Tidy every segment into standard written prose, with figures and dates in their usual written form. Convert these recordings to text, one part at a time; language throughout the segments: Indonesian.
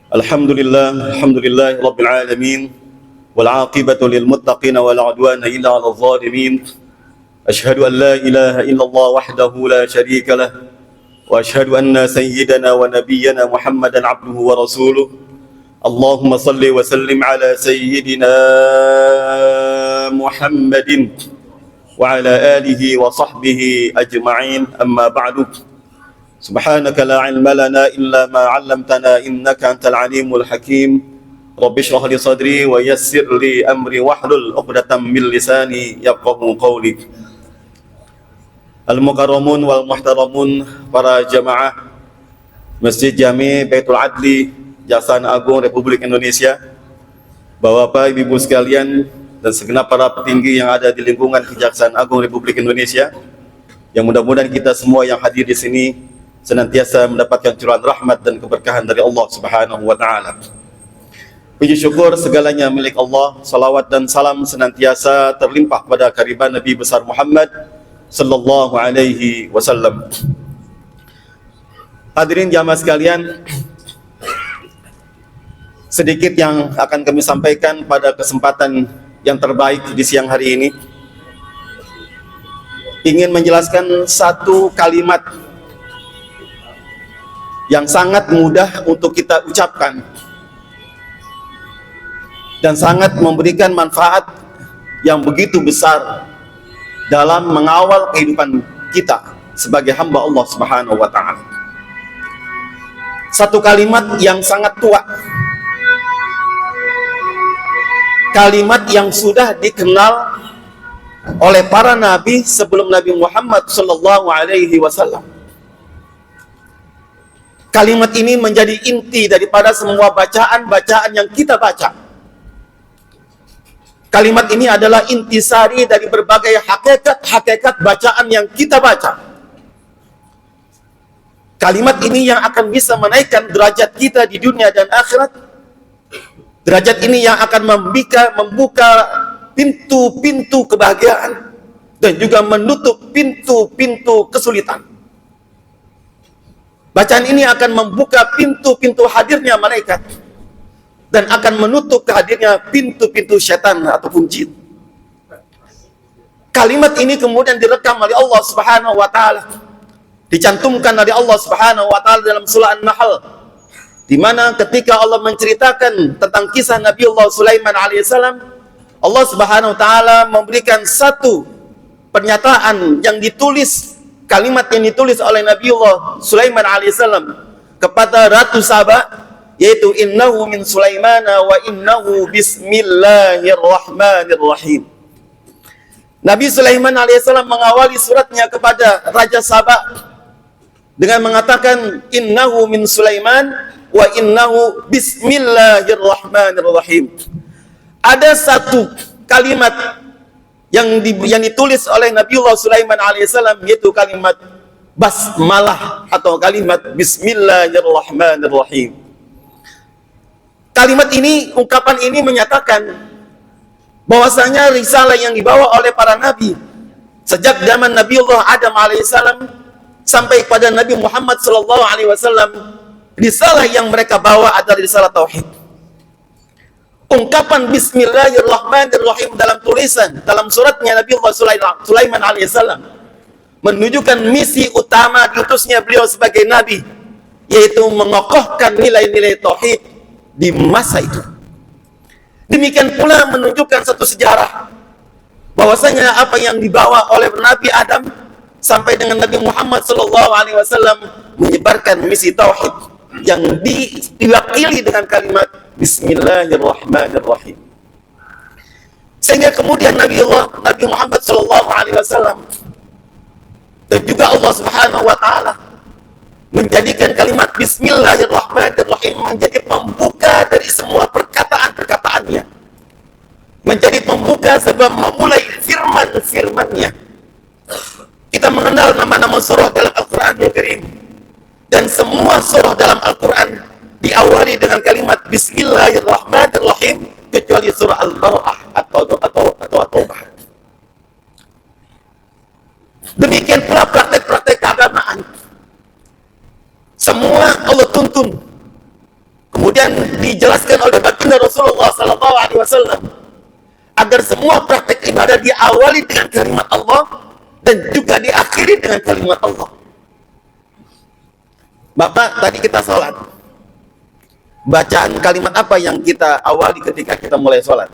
Alhamdulillah Rabbil Alamin wal aqibatu lil muttaqin wal udwana illa 'alal zalimin. Ashhadu an la ilaha illallah wahdahu la syarika lah wa ashhadu anna sayyidana wa nabiyyana Muhammadan 'abduhu wa rasuluh. Allahumma salli wa sallim ala sayyidina Muhammadin wa ala alihi wa sahbihi ajma'in. Amma ba'du. Subhanaka la ilma lana illa ma 'allamtana innaka antal alimul hakim. Rabbi shrah li sadri wa yassir li amri wahlul 'uqdatam min lisani yafqahu qawli. Al-mukarramun wal muhtaramun, para jamaah Masjid Jami Baitul Adli Kejaksaan Agung Republik Indonesia, Bapak Ibu sekalian dan segenap para petinggi yang ada di lingkungan Kejaksaan Agung Republik Indonesia, yang mudah-mudahan kita semua yang hadir di sini senantiasa mendapatkan curahan rahmat dan keberkahan dari Allah Subhanahu wa taala. Puji syukur segalanya milik Allah. Salawat dan salam senantiasa terlimpah pada kariban Nabi besar Muhammad sallallahu alaihi wasallam. Hadirin jamaah sekalian, sedikit yang akan kami sampaikan pada kesempatan yang terbaik di siang hari ini. Ingin menjelaskan satu kalimat yang sangat mudah untuk kita ucapkan dan sangat memberikan manfaat yang begitu besar dalam mengawal kehidupan kita sebagai hamba Allah Subhanahu wa taala. Satu kalimat yang sangat tua, kalimat yang sudah dikenal oleh para nabi sebelum Nabi Muhammad sallallahu alaihi wasallam. Kalimat ini menjadi inti daripada semua bacaan-bacaan yang kita baca. Kalimat ini adalah intisari dari berbagai hakikat-hakikat bacaan yang kita baca. Kalimat ini yang akan bisa menaikkan derajat kita di dunia dan akhirat. Derajat ini yang akan membuka pintu-pintu kebahagiaan dan juga menutup pintu-pintu kesulitan. Bacaan ini akan membuka pintu-pintu hadirnya malaikat dan akan menutup kehadirnya pintu-pintu syaitan ataupun jin. Kalimat ini kemudian direkam oleh Allah Subhanahu wa taala, dicantumkan oleh Allah Subhanahu wa taala dalam surah An-Nahl, di mana ketika Allah menceritakan tentang kisah Nabi Allah Sulaiman alaihissalam, Allah Subhanahu wa taala memberikan satu pernyataan yang ditulis, kalimat yang ditulis oleh Nabi Allah Sulaiman alaihissalam kepada Ratu Saba, yaitu innahu min Sulaimana wa innahu bismillahirrahmanirrahim. Nabi Sulaiman alaihissalam mengawali suratnya kepada Raja Saba dengan mengatakan innahu min Sulaiman wa innahu bismillahirrahmanirrahim. Ada satu kalimat yang ditulis oleh Nabiullah Sulaiman alaihissalam, yaitu kalimat basmalah atau kalimat bismillahirrahmanirrahim. Kalimat ini, ungkapan ini menyatakan bahwasanya risalah yang dibawa oleh para nabi sejak zaman Nabiullah Adam alaihissalam sampai kepada Nabi Muhammad sallallahu alaihi wasallam, risalah yang mereka bawa adalah risalah tauhid. Ungkapan bismillahirrahmanirrahim dalam tulisan, dalam suratnya Nabi Allah Sulaiman alaihissalam menunjukkan misi utama diutusnya beliau sebagai nabi, yaitu mengokohkan nilai-nilai tauhid di masa itu. Demikian pula menunjukkan satu sejarah bahwasanya apa yang dibawa oleh Nabi Adam sampai dengan Nabi Muhammad SAW menyebarkan misi tauhid yang diwakili dengan kalimat bismillahirrahmanirrahim. Sehingga kemudian Nabi Muhammad SAW dan juga Allah Subhanahu wa taala menjadikan kalimat bismillahirrahmanirrahim menjadi pembuka dari semua perkataan-perkataannya, menjadi pembuka sebab memulai firman-firmannya. Kita mengenal nama-nama surah dalam Al-Quranul Karim, dan semua surah dalam Al-Quran diawali dengan kalimat bismillahirrahmanirrahim kecuali surah Al-Baqarah atau At-Taubah. Demikian pula praktek-praktek keagamaan. Semua Allah tuntun Kemudian dijelaskan oleh baginda Rasulullah SAW agar semua praktek ibadah diawali dengan kalimat Allah dan juga diakhiri dengan kalimat Allah. Bapak, tadi kita sholat. Bacaan kalimat apa yang kita awali ketika kita mulai sholat?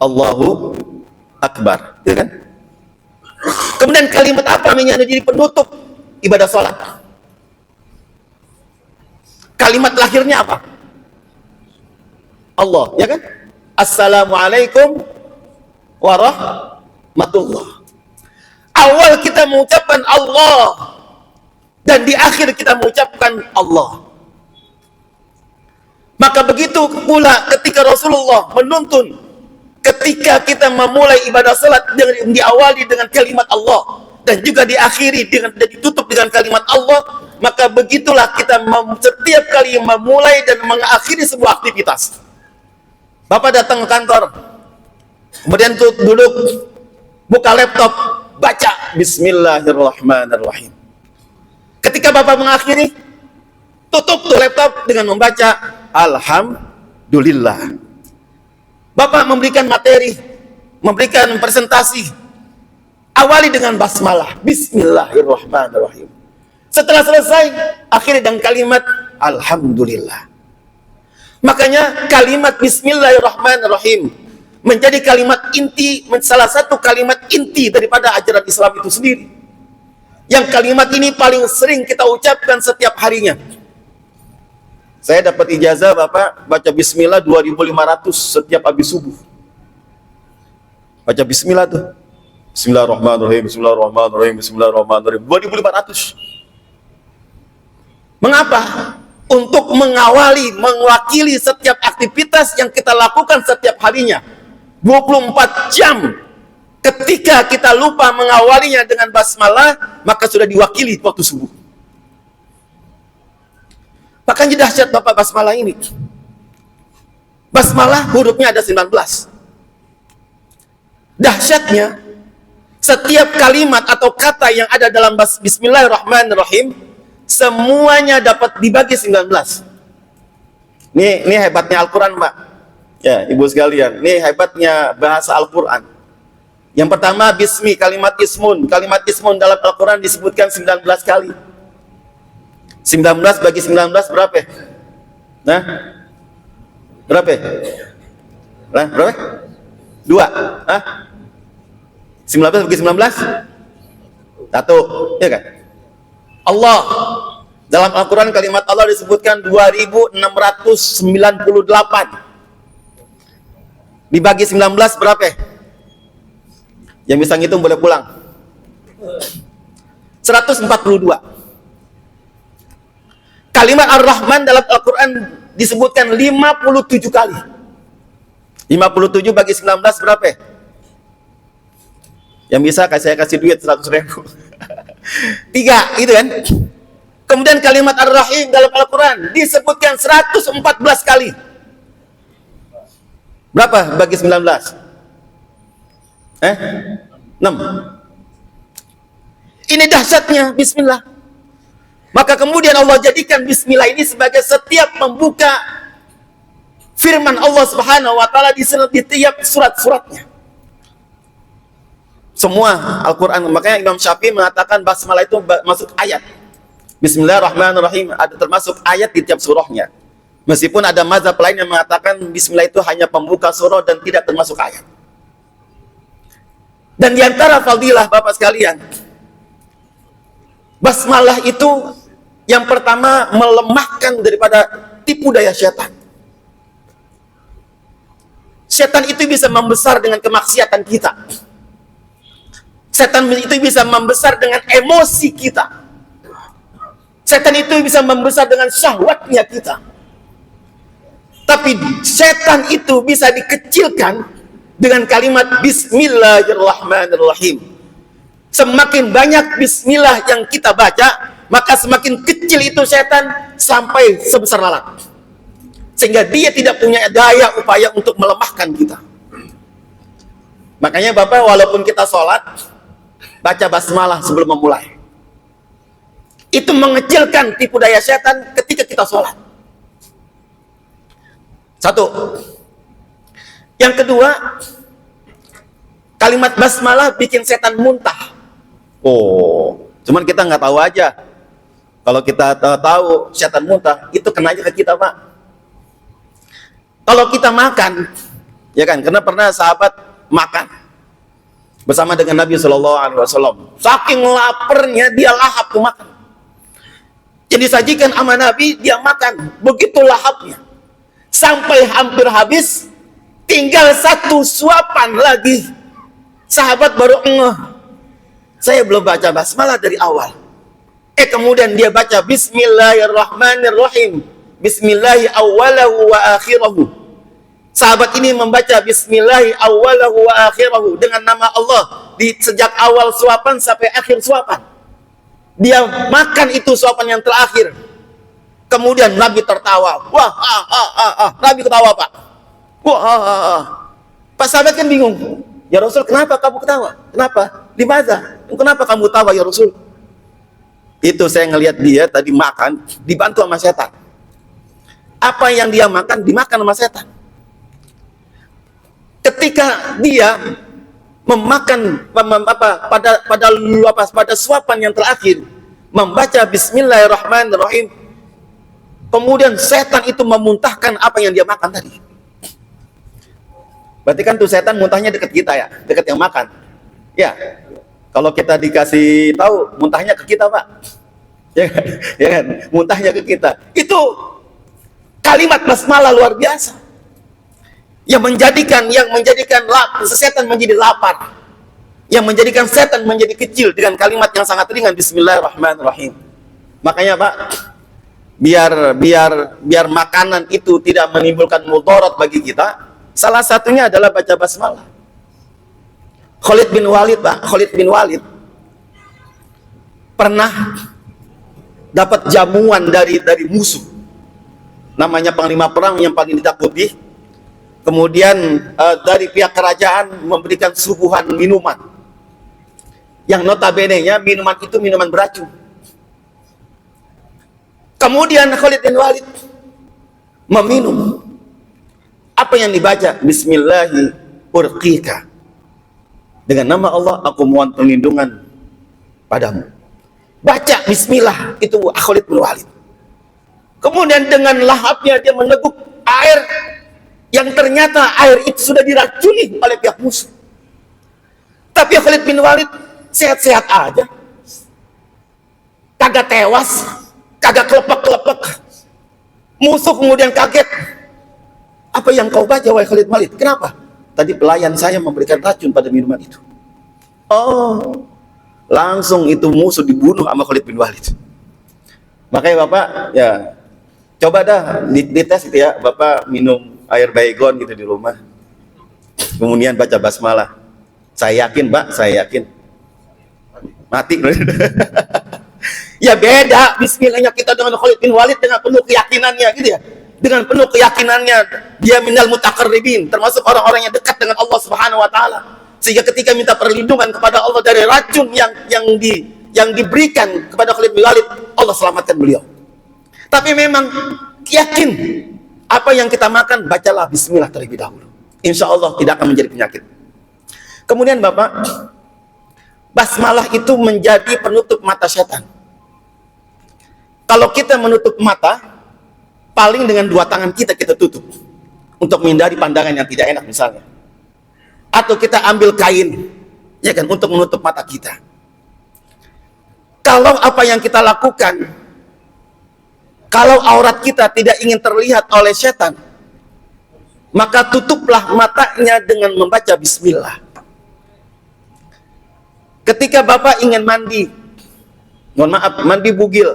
Allahu Akbar, ya kan? Kemudian kalimat apa yang ada di penutup ibadah sholat? Kalimat lahirnya apa? Allah, ya kan? Assalamualaikum warahmatullah. Awal kita mengucapkan Allah dan di akhir kita mengucapkan Allah. Maka begitu pula ketika Rasulullah menuntun ketika kita memulai ibadah salat dengan diawali dengan kalimat Allah dan juga diakhiri dengan dan ditutup dengan kalimat Allah, maka begitulah kita setiap kali memulai dan mengakhiri sebuah aktivitas. Bapak datang ke kantor, kemudian duduk, buka laptop, baca Bismillahirrahmanirrahim. Ketika Bapak mengakhiri, tutup tuh laptop dengan membaca Alhamdulillah. Bapak memberikan materi, memberikan presentasi, awali dengan basmalah, Bismillahirrahmanirrahim. Setelah selesai, akhiri dengan kalimat Alhamdulillah. Makanya kalimat Bismillahirrahmanirrahim menjadi kalimat inti, salah satu kalimat inti daripada ajaran Islam itu sendiri. Yang kalimat ini paling sering kita ucapkan setiap harinya. Saya dapat ijazah Bapak baca Bismillah 2500 setiap habis subuh. Baca Bismillah tuh. Bismillahirrahmanirrahim, Bismillahirrahmanirrahim, Bismillahirrahmanirrahim. 2500. Mengapa? Untuk mengawali, mewakili setiap aktivitas yang kita lakukan setiap harinya. 24 jam. Ketika kita lupa mengawalinya dengan basmalah, maka sudah diwakili waktu subuh. Makanya dahsyat Bapak basmalah ini. Basmalah hurufnya ada 19. Dahsyatnya, setiap kalimat atau kata yang ada dalam Bismillahirrahmanirrahim, semuanya dapat dibagi 19. Ini hebatnya Al-Quran, Pak. Ya, Ibu sekalian, ini hebatnya bahasa Al-Quran. Yang pertama, Bismi, kalimat ismun. Kalimat ismun dalam Al-Quran disebutkan 19 kali. 19 bagi 19 berapa? Nah, berapa? Nah, berapa? 2. 19 bagi 19? 1, ya kan? Allah. Dalam Al-Quran kalimat Allah disebutkan 2698. Dibagi 19 berapa? Yang bisa ngitung boleh pulang. 142. Kalimat Ar-Rahman dalam Al-Quran disebutkan 57 kali. 57 bagi 19 berapa? Yang bisa saya kasih duit 100.000. 3, gitu kan? Kemudian kalimat Ar-Rahim dalam Al-Quran disebutkan 114 kali. Berapa bagi 19? 6. Ini dahsyatnya Bismillah. Maka kemudian Allah jadikan Bismillah ini sebagai setiap membuka firman Allah Subhanahu wa taala di setiap surat-suratnya. Semua Al-Quran. Makanya Imam Syafi'i mengatakan basmalah itu masuk ayat. Bismillahirrahmanirrahim ada termasuk ayat di tiap surahnya. Meskipun ada mazhab lain yang mengatakan Bismillah itu hanya pembuka surah dan tidak termasuk ayat. Dan diantara fadilah Bapak sekalian, basmalah itu yang pertama melemahkan daripada tipu daya setan. Setan itu bisa membesar dengan kemaksiatan kita. Setan itu bisa membesar dengan emosi kita. Setan itu bisa membesar dengan syahwatnya kita. Tapi setan itu bisa dikecilkan dengan kalimat Bismillahirrahmanirrahim. Semakin banyak Bismillah yang kita baca, maka semakin kecil itu setan sampai sebesar lalat. Sehingga dia tidak punya daya upaya untuk melemahkan kita. Makanya Bapak walaupun kita sholat, baca basmalah sebelum memulai. itu mengecilkan tipu daya setan ketika kita sholat. Satu. Yang kedua, kalimat basmalah bikin setan muntah. Oh, cuman kita nggak tahu aja. Kalau kita tahu setan muntah, itu kena aja ke kita, Pak. Kalau kita makan, ya kan, karena pernah sahabat makan bersama dengan Nabi Shallallahu Alaihi Wasallam. Saking laparnya dia lahap tuh makan. Jadi sajikan sama Nabi, dia makan, begitu lahapnya sampai hampir habis, tinggal satu suapan lagi. Sahabat baru ngeh, saya belum baca basmalah dari awal. Kemudian dia baca Bismillahirrahmanirrahim, Bismillahi awwalahu wa akhirahu. Sahabat ini membaca Bismillahi awwalahu wa akhirahu dengan nama Allah di sejak awal suapan sampai akhir suapan. Dia makan itu suapan yang terakhir. Kemudian Nabi tertawa. Wah, Nabi ketawa, Pak. Wah, Pak sahabat kan bingung. Ya Rasul, kenapa kamu ketawa? Kenapa? Limadza? Kenapa kamu tawa ya Rasul? Itu saya ngelihat dia tadi makan dibantu sama setan. Apa yang dia makan dimakan sama setan. Ketika dia memakan pada suapan yang terakhir membaca Bismillahirrahmanirrahim, kemudian setan itu memuntahkan apa yang dia makan tadi. Berarti kan tuh setan muntahnya dekat kita ya, dekat yang makan. Ya, kalau kita dikasih tahu muntahnya ke kita, Pak. Ya kan? Ya kan? Muntahnya ke kita. Itu kalimat basmalah luar biasa. Yang menjadikan setan menjadi lapar. Yang menjadikan setan menjadi kecil dengan kalimat yang sangat ringan Bismillahirrahmanirrahim. Makanya, Pak, biar makanan itu tidak menimbulkan mudarat bagi kita, salah satunya adalah baca basmalah. Khalid bin Walid pernah dapat jamuan dari musuh. Namanya panglima perang yang paling ditakuti. Kemudian dari pihak kerajaan memberikan suguhan minuman. Yang notabene-nya minuman itu minuman beracun. Kemudian Khalid bin Walid meminum. Apa yang dibaca? Bismillahi urqika. Dengan nama Allah aku mohon perlindungan padamu. Baca bismillah itu Khalid bin Walid. Kemudian dengan lahapnya dia meneguk air yang ternyata air itu sudah diracuni oleh pihak musuh. Tapi Khalid bin Walid sehat-sehat aja. Kagak tewas, kagak kelepek-kelepek. Musuh kemudian kaget. Apa yang kau baca wahai Khalid bin Walid? Kenapa? Tadi pelayan saya memberikan racun pada minuman itu. Oh, langsung itu musuh dibunuh sama Khalid bin Walid. Makanya Bapak, ya coba dah dites gitu ya, Bapak minum air baygon gitu di rumah. Kemudian baca basmalah. Saya yakin, Pak, saya yakin. Mati. Ya beda bismillahnya kita dengan Khalid bin Walid dengan penuh keyakinannya gitu ya. Dengan penuh keyakinannya dia minal mutaqarribin, termasuk orang-orang yang dekat dengan Allah Subhanahu wa taala. Sehingga ketika minta perlindungan kepada Allah dari racun yang diberikan kepada Khalid bin Walid, Allah selamatkan beliau. Tapi memang yakin apa yang kita makan, bacalah bismillah terlebih dahulu. Insya Allah tidak akan menjadi penyakit. Kemudian Bapak, basmalah itu menjadi penutup mata setan. Kalau kita menutup mata, paling dengan dua tangan kita tutup untuk menghindari pandangan yang tidak enak misalnya. Atau kita ambil kain, ya kan, untuk menutup mata kita. Kalau apa yang kita lakukan, kalau aurat kita tidak ingin terlihat oleh setan, maka tutuplah matanya dengan membaca bismillah. Ketika Bapak ingin mandi, mohon maaf, mandi bugil,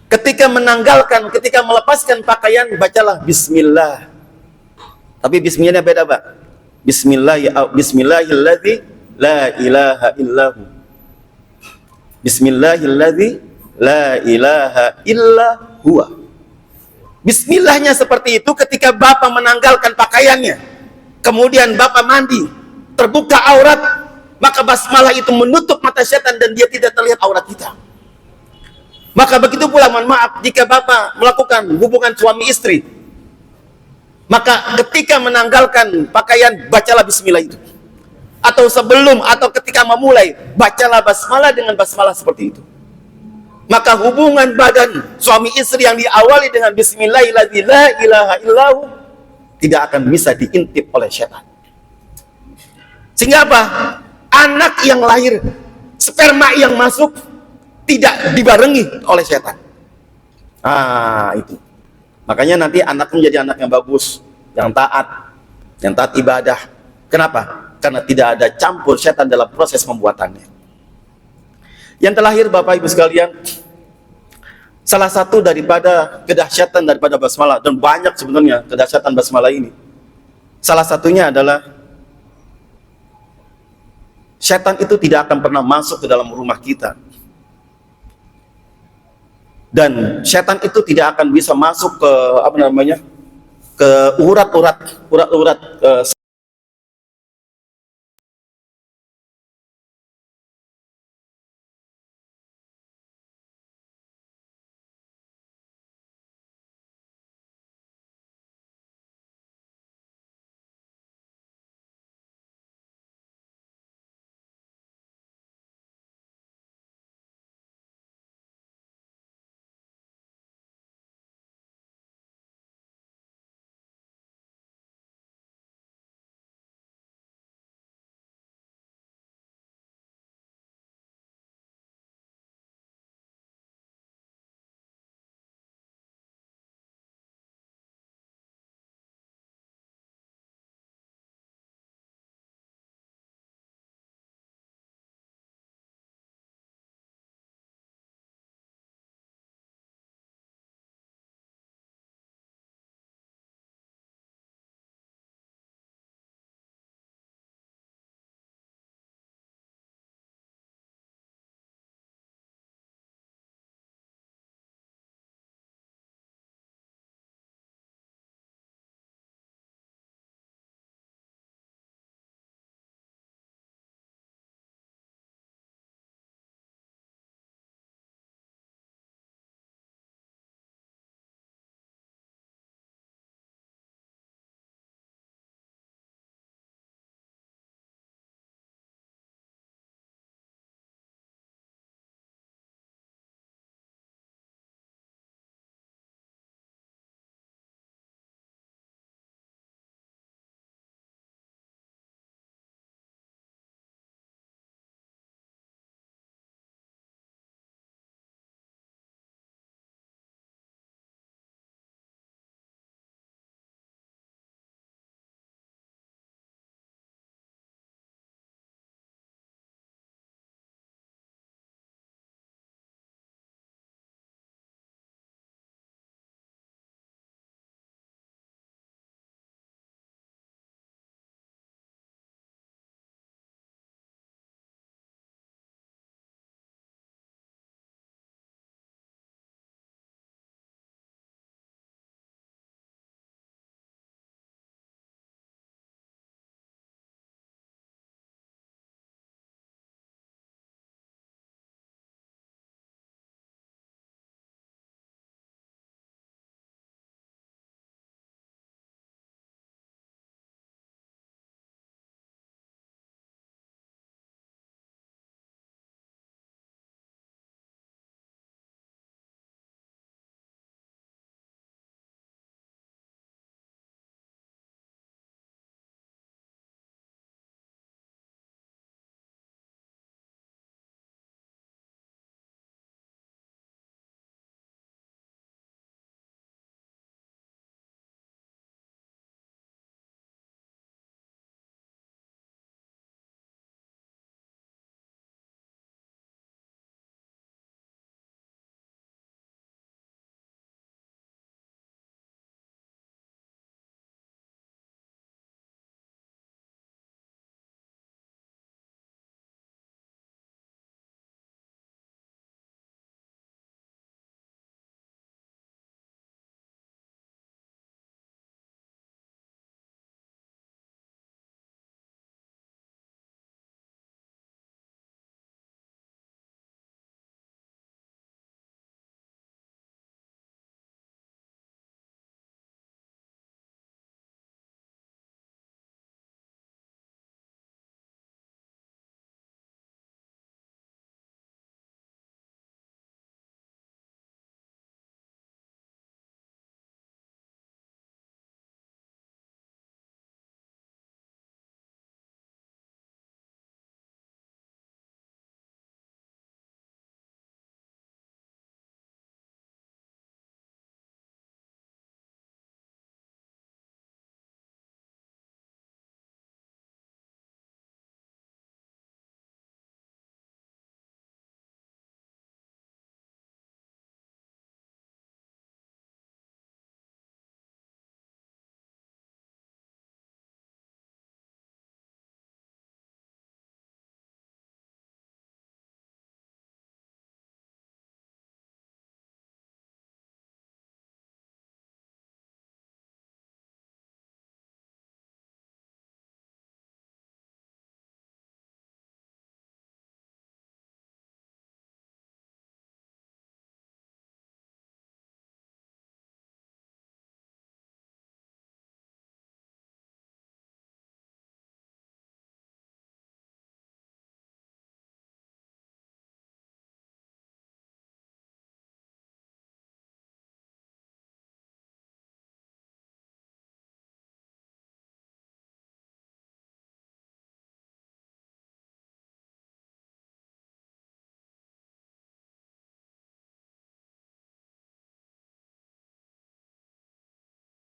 ketika melepaskan pakaian, bacalah bismillah. Tapi bismillahnya beda, Pak. Bismillahilladzi la ilaha illahu. Bismillahilladzi la ilaha illa huwa. Bismillahnya seperti itu ketika Bapak menanggalkan pakaiannya. Kemudian Bapak mandi, terbuka aurat, maka basmalah itu menutup mata setan dan dia tidak terlihat aurat kita. Maka begitu pula, mohon maaf, jika bapak melakukan hubungan suami istri, maka ketika menanggalkan pakaian, bacalah bismillah itu. Atau sebelum atau ketika memulai, bacalah basmalah dengan basmalah seperti itu. Maka hubungan badan suami istri yang diawali dengan bismillahirrahmanirrahim la ilaha illahu tidak akan bisa diintip oleh setan. Sehingga apa? Anak yang lahir, sperma yang masuk tidak dibarengi oleh setan. Itu. Makanya nanti anak menjadi anak yang bagus, yang taat ibadah. Kenapa? Karena tidak ada campur setan dalam proses pembuatannya. Yang terakhir, Bapak Ibu sekalian, salah satu daripada kedahsyatan daripada basmalah, dan banyak sebenarnya kedahsyatan basmalah ini, salah satunya adalah setan itu tidak akan pernah masuk ke dalam rumah kita. Dan setan itu tidak akan bisa masuk ke ke urat-urat